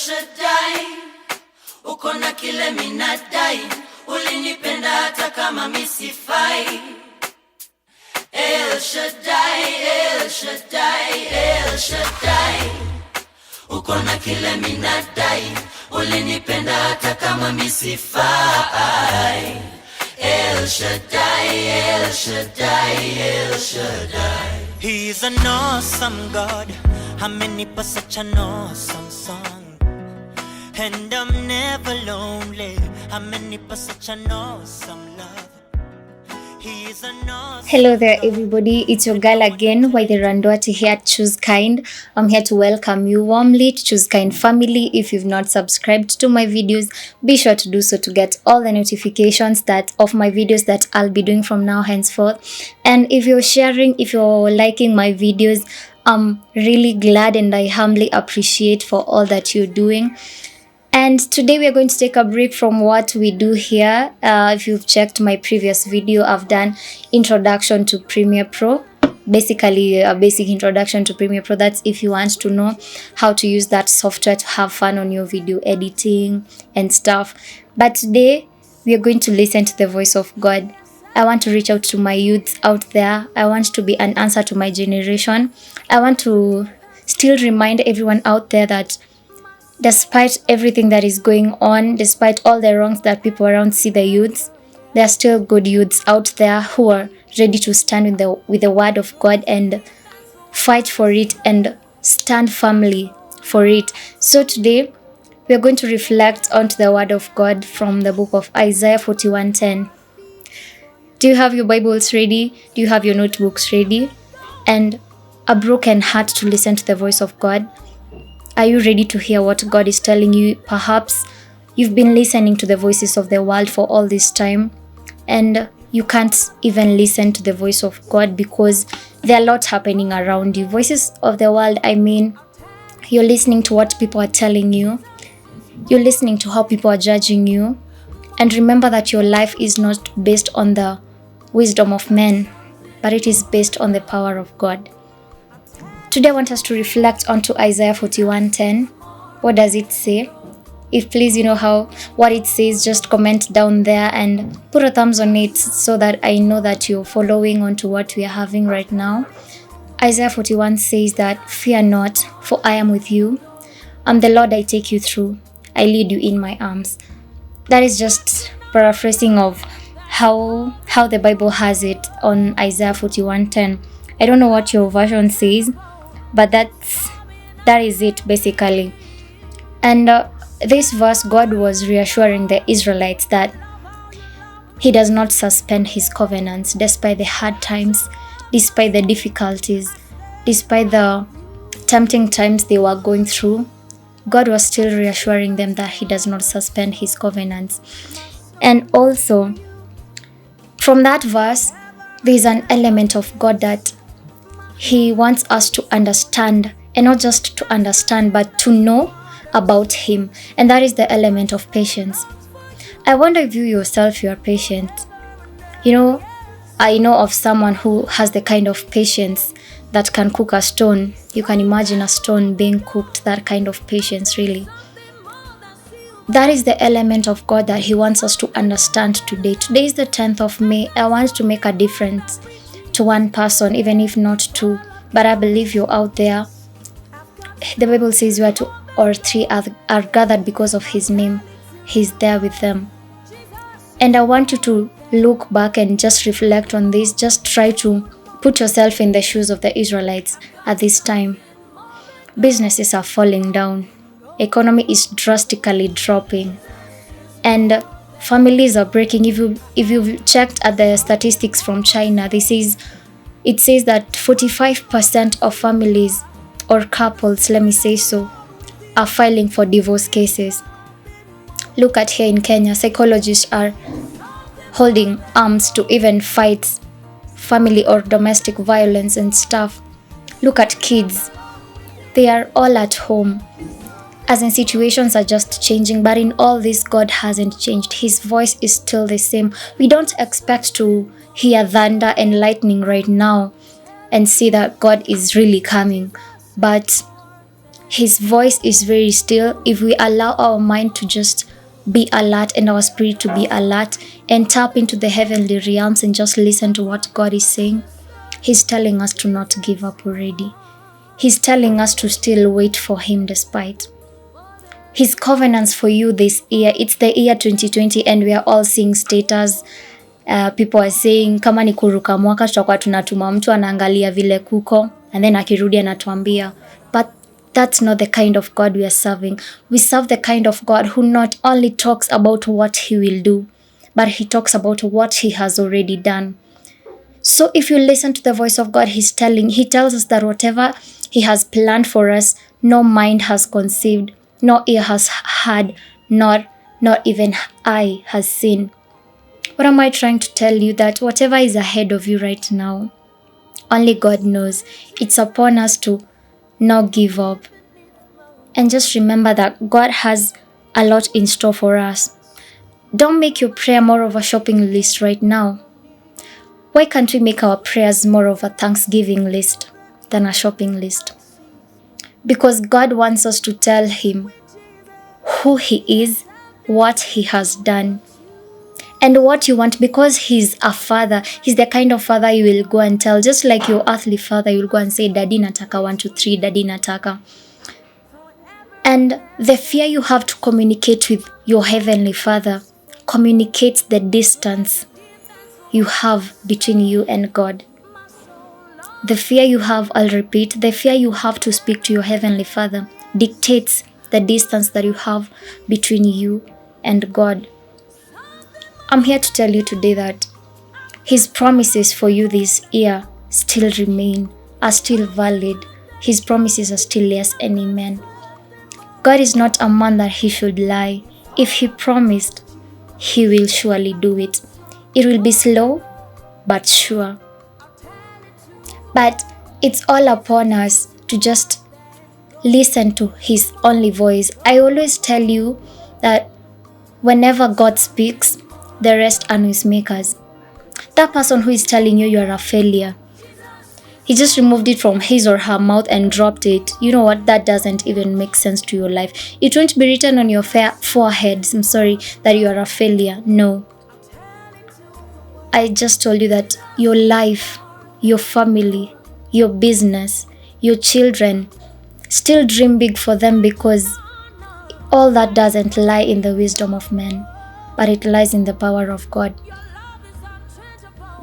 Shaddai, uko na kile minadai, ulinipenda hata kama misifai. El Shaddai, El Shaddai, El Shaddai, uko na kile minadai, ulinipenda hata kama misifai. El Shaddai, El Shaddai, El Shaddai. He's an awesome God. Amenipa such an awesome song, and I'm never lonely. Amenipa such an awesome love. He's an awesome. Hello there, everybody. It's your girl again, Waithiranduati here at Choose Kind. I'm here to welcome you warmly to Choose Kind family. If you've not subscribed to my videos, be sure to do so to get all the notifications of my videos that I'll be doing from now henceforth. And if you're sharing, if you're liking my videos, I'm really glad and I humbly appreciate for all that you're doing. And today we are going to take a break from what we do here. If you've checked my previous video, I've done introduction to Premiere Pro. Basically, a basic introduction to Premiere Pro. That's if you want to know how to use that software to have fun on your video editing and stuff. But today we are going to listen to the voice of God. I want to reach out to my youths out there. I want to be an answer to my generation. I want to still remind everyone out there that despite everything that is going on, despite all the wrongs that people around see the youths, there are still good youths out there who are ready to stand with the word of God and fight for it and stand firmly for it. So today, we are going to reflect onto the word of God from the book of Isaiah 41:10. Do you have your Bibles ready? Do you have your notebooks ready? And a broken heart to listen to the voice of God? Are you ready to hear what God is telling you? Perhaps you've been listening to the voices of the world for all this time and you can't even listen to the voice of God because there are a lot happening around you. Voices of the world, I mean, you're listening to what people are telling you. You're listening to how people are judging you. And remember that your life is not based on the wisdom of men, but it is based on the power of God. Today I want us to reflect onto Isaiah 41:10. What does it say? If please you know what it says, just comment down there and put a thumbs on it so that I know that you're following on to what we are having right now. Isaiah 41 says that, "Fear not, for I am with you. I'm the Lord, I take you through. I lead you in my arms." That is just paraphrasing of how the Bible has it on Isaiah 41:10. I don't know what your version says, but that is it basically. And this verse, God was reassuring the Israelites that He does not suspend His covenants despite the hard times, despite the difficulties, despite the tempting times they were going through. God was still reassuring them that He does not suspend His covenants. And also, from that verse, there is an element of God that He wants us to understand, and not just to understand, but to know about Him. And that is the element of patience. I wonder if you yourself, you are patient. You know, I know of someone who has the kind of patience that can cook a stone. You can imagine a stone being cooked, that kind of patience, really. That is the element of God that He wants us to understand today. Today is the 10th of May. I want to make a difference to one person, even if not two. But I believe you're out there. The Bible says where two or three are gathered because of His name, He's there with them. And I want you to look back and just reflect on this. Just try to put yourself in the shoes of the Israelites at this time. Businesses are falling down. Economy is drastically dropping. And families are breaking. If you've checked at the statistics from China, it says that 45% of families or couples, let me say so, are filing for divorce cases. Look at here in Kenya, psychologists are holding arms to even fight family or domestic violence and stuff. Look at kids. They are all at home. As in, situations are just changing, but in all this, God hasn't changed. His voice is still the same. We don't expect to hear thunder and lightning right now and see that God is really coming. But His voice is very still. If we allow our mind to just be alert and our spirit to be alert and tap into the heavenly realms and just listen to what God is saying, He's telling us to not give up already. He's telling us to still wait for Him despite. His covenants for you this year, it's the year 2020 and we are all seeing status. People are saying kama ni kuruka mwaka tutakuwa tunatuma mtu anaangalia vile kuko and then akirudi anatuambia. But that's not the kind of God we are serving. We serve the kind of God who not only talks about what He will do, but He talks about what He has already done. So if you listen to the voice of God, He tells us that whatever He has planned for us, no mind has conceived, no ear has heard, not even eye has seen. What am I trying to tell you? That whatever is ahead of you right now, only God knows. It's upon us to not give up. And just remember that God has a lot in store for us. Don't make your prayer more of a shopping list right now. Why can't we make our prayers more of a Thanksgiving list than a shopping list? Because God wants us to tell Him who He is, what He has done, and what you want, because He's a father. He's the kind of father you will go and tell, just like your earthly father, you will go and say, Daddy nataka 1, 2, 3, Daddy nataka. And the fear you have to communicate with your heavenly Father communicates the distance you have between you and God. The fear you have, I'll repeat, the fear you have to speak to your heavenly Father dictates the distance that you have between you and God. I'm here to tell you today that His promises for you this year still remain, are still valid. His promises are still yes and amen. God is not a man that He should lie. If He promised, He will surely do it. It will be slow, but sure. But it's all upon us to just listen to His only voice. I always tell you that whenever God speaks, the rest are noisemakers. That person who is telling you you're a failure, he just removed it from his or her mouth and dropped it. You know what? That doesn't even make sense to your life. It won't be written on your forehead, that you are a failure. No. I just told you that your life, your family, your business, your children, still dream big for them, because all that doesn't lie in the wisdom of men, but it lies in the power of God.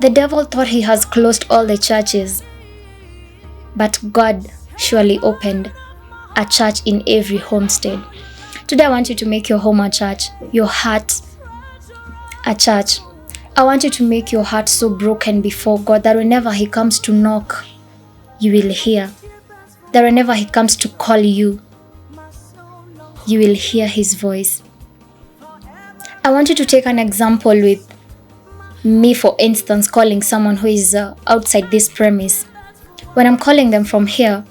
The devil thought he has closed all the churches, but God surely opened a church in every homestead. Today I want you to make your home a church, your heart a church. I want you to make your heart so broken before God that whenever He comes to knock, you will hear. That whenever He comes to call you, you will hear His voice. I want you to take an example with me, for instance, calling someone who is outside this premise. When I'm calling them from here,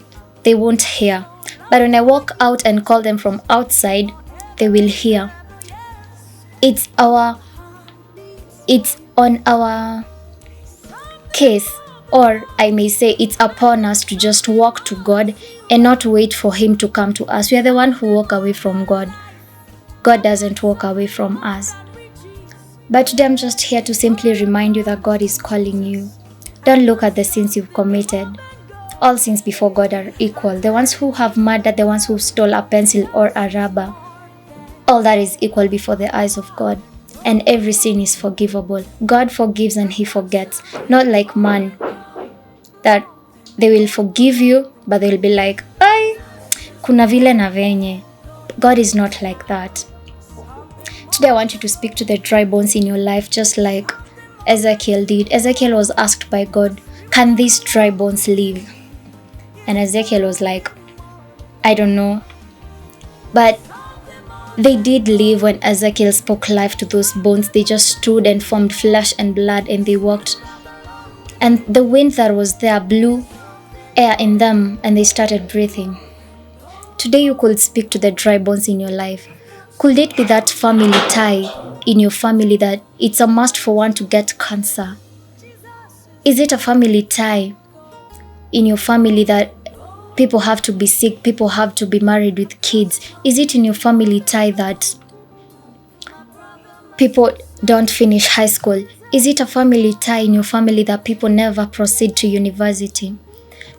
they won't hear. But when I walk out and call them from outside, they will hear. It's on our case, or I may say it's upon us to just walk to God and not wait for Him to come to us. We are the one who walk away from God. God doesn't walk away from us. But today I'm just here to simply remind you that God is calling you. Don't look at the sins you've committed. All sins before God are equal. The ones who have murdered, the ones who stole a pencil or a rubber, all that is equal before the eyes of God. And every sin is forgivable. God forgives and He forgets. Not like man, that they will forgive you, but they'll be like, ay, kuna vile na venye. God is not like that. Today I want you to speak to the dry bones in your life, just like Ezekiel did. Ezekiel was asked by God, can these dry bones live? And Ezekiel was like, I don't know. But they did live. When Ezekiel spoke life to those bones, they just stood and formed flesh and blood, and they walked. And the wind that was there blew air in them, and they started breathing. Today you could speak to the dry bones in your life. Could it be that family tie in your family that it's a must for one to get cancer? Is it a family tie in your family that People have to be sick. People have to be married with kids. Is it in your family tie that people don't finish high school? Is it a family tie in your family that people never proceed to university?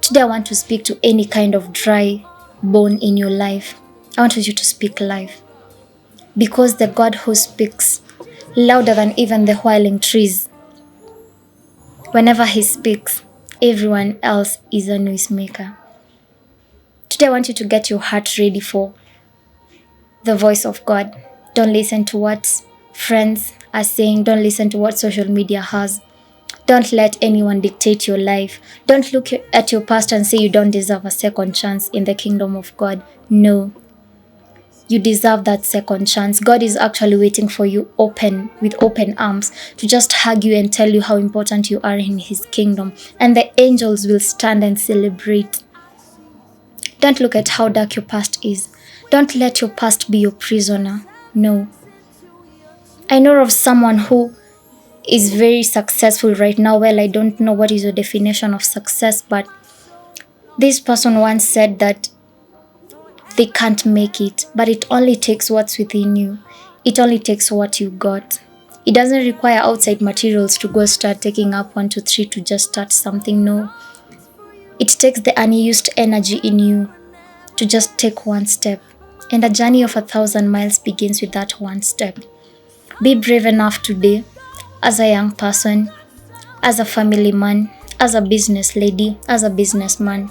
Today I want to speak to any kind of dry bone in your life. I want you to speak life. Because the God who speaks louder than even the whirling trees, whenever he speaks, everyone else is a noisemaker. Today I want you to get your heart ready for the voice of God. Don't listen to what friends are saying. Don't listen to what social media has. Don't let anyone dictate your life. Don't look at your past and say you don't deserve a second chance in the kingdom of God. No. You deserve that second chance. God is actually waiting for you with open arms to just hug you and tell you how important you are in his kingdom. And the angels will stand and celebrate. Don't look at how dark your past is. Don't let your past be your prisoner. No. I know of someone who is very successful right now. Well, I don't know what is your definition of success, but this person once said that they can't make it, but it only takes what's within you. It only takes what you got. It doesn't require outside materials to go start taking up 1, 2, 3 to just start something. No. It takes the unused energy in you to just take one step. And a journey of 1,000 miles begins with that one step. Be brave enough today, as a young person, as a family man, as a business lady, as a businessman,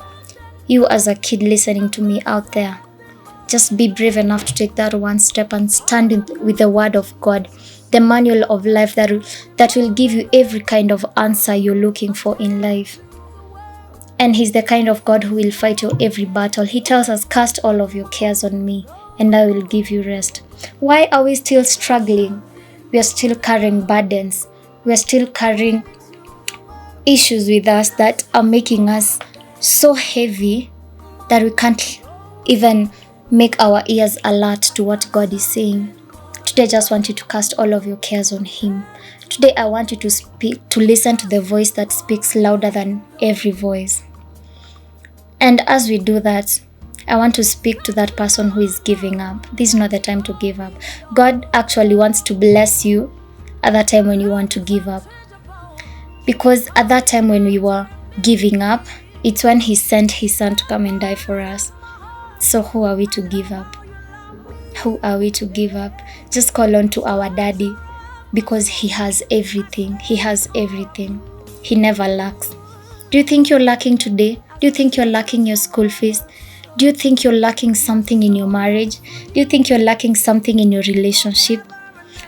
you as a kid listening to me out there. Just be brave enough to take that one step and stand with the word of God, the manual of life that will give you every kind of answer you're looking for in life. And he's the kind of God who will fight your every battle. He tells us, cast all of your cares on me and I will give you rest. Why are we still struggling? We are still carrying burdens. We are still carrying issues with us that are making us so heavy that we can't even make our ears alert to what God is saying. Today I just want you to cast all of your cares on him. Today I want you to listen to the voice that speaks louder than every voice. And as we do that, I want to speak to that person who is giving up. This is not the time to give up. God actually wants to bless you at that time when you want to give up. Because at that time when we were giving up, it's when he sent his son to come and die for us. So who are we to give up? Who are we to give up? Just call on to our daddy, because he has everything. He has everything. He never lacks. Do you think you're lacking today? Do you think you're lacking your school fees? Do you think you're lacking something in your marriage? Do you think you're lacking something in your relationship?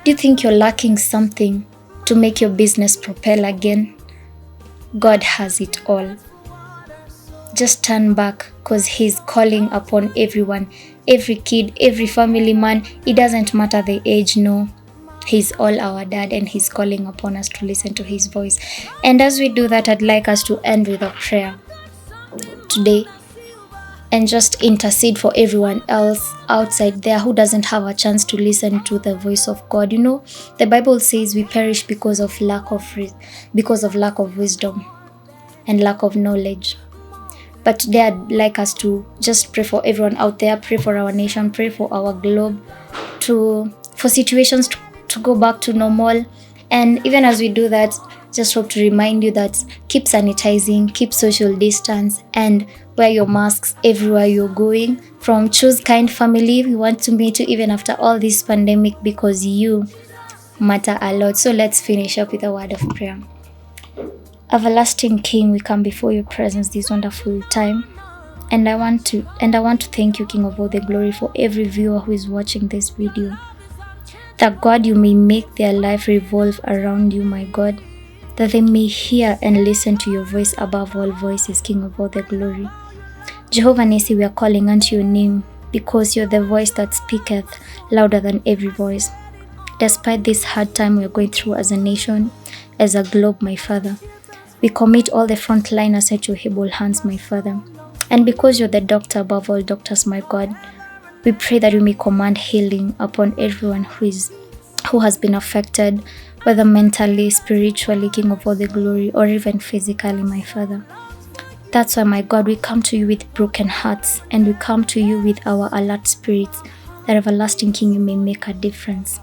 Do you think you're lacking something to make your business propel again? God has it all. Just turn back, because he's calling upon everyone, every kid, every family man. It doesn't matter the age, no. He's all our dad and he's calling upon us to listen to his voice. And as we do that, I'd like us to end with a prayer today and just intercede for everyone else outside there who doesn't have a chance to listen to the voice of God. You know, the Bible says we perish because of lack of wisdom and lack of knowledge. But today I'd like us to just pray for everyone out there, pray for our nation, pray for our globe, for situations to go back to normal. And even as we do that, just hope to remind you that keep sanitizing, keep social distance, and wear your masks everywhere you're going. From Choose Kind family, we want to meet you even after all this pandemic, because you matter a lot. So let's finish up with a word of prayer. Everlasting King, we come before your presence this wonderful time, and I want to thank you, King of all the glory, for every viewer who is watching this video. That God, you may make their life revolve around you, my God, that they may hear and listen to your voice above all voices, King of all the glory. Jehovah Nissi, we are calling unto your name, because you're the voice that speaketh louder than every voice. Despite this hard time we are going through as a nation, as a globe, my Father, we commit all the frontliners at your able hands, my Father. And because you're the doctor above all doctors, my God, we pray that you may command healing upon everyone who has been affected, whether mentally, spiritually, King of all the glory, or even physically, my Father. That's why, my God, we come to you with broken hearts, and we come to you with our alert spirits, that everlasting King, you may make a difference.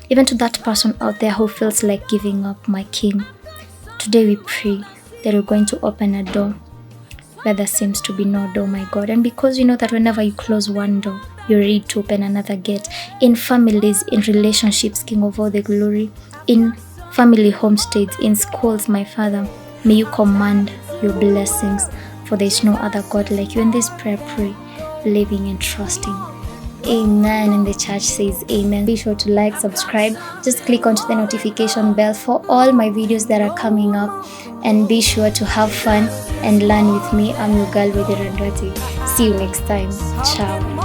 Even to that person out there who feels like giving up, my King, today we pray that you're going to open a door where there seems to be no door, my God. And because you know that whenever you close one door, you're ready to open another gate. In families, in relationships, King of all the glory, in family homesteads, in schools, my Father, may you command your blessings, for there is no other God like you. In this prayer, pray, believing and trusting. Amen. And the church says amen. Be sure to like, subscribe, just click onto the notification bell for all my videos that are coming up, and be sure to have fun and learn with me. I'm your girl with the Randwati. See you next time. Ciao.